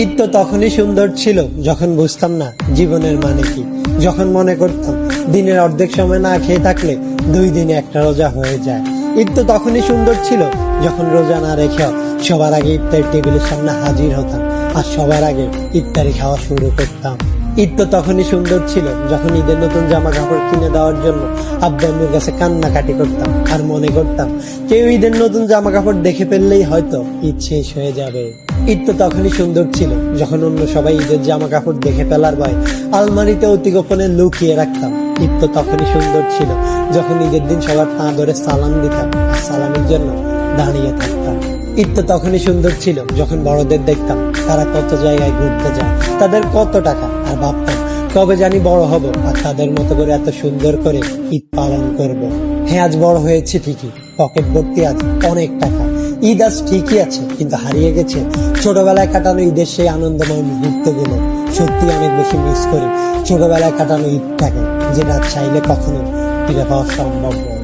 ঈদ তো তখনই সুন্দর ছিল যখন বুঝতাম না জীবনের মানে কি, যখন মনে করতাম দিনের অর্ধেক সময় না খেয়ে থাকলে 2 দিনে একটা রোজা হয়ে যায়। ঈদ তো তখনই সুন্দর ছিল যখন রোজা না রেখেও সবার আগে ইফতার টেবিলের সামনে হাজির হতাম আর সবার আগে ইফতারি খাওয়া শুরু করতাম। ঈদ তো তখনই সুন্দর ছিল যখন ঈদের নতুন জামা কাপড় কিনে দেওয়ার জন্য আব্বু আম্মুর কাছে কান্নাকাটি করতাম আর মনে করতাম কেউ ঈদের নতুন জামা কাপড় দেখে ফেললেই হয়তো ঈদ শেষ হয়ে যাবে। ঈদ তো তখনই সুন্দর ছিল যখন অন্য সবাই ঈদের জামা কাপড় দেখে ফেলার ভয় আলমারিতে অতি গোপনে লুকিয়ে রাখতাম। ঈদ তো তখনই সুন্দর ছিল যখন ঈদের দিন সবার পা ধরে সালাম দিতাম আর সালামের জন্য দাঁড়িয়ে থাকতাম। ঈদ তো তখনই সুন্দর ছিল যখন বড়দের দেখতাম তারা কত জায়গায় ঘুরতে যায়, তাদের কত টাকা, আর ভাবতাম কবে জানি বড় হব আর তাদের মতো করে এত সুন্দর করে ঈদ পালন করব। হ্যাঁ, আজ বড় হয়েছে ঠিকই, পকেট ভর্তি আজ অনেক টাকা। ঈদ আজ ঠিকই আছে, কিন্তু হারিয়ে গেছে ছোটবেলায় কাটানো ঈদের সেই আনন্দময় মুহূর্তগুলো। সত্যি অনেক বেশি মিস করি ছোটবেলায় কাটানো ঈদটাকে, যেটা চাইলে কখনো ফিরে পাওয়া সম্ভব নয়।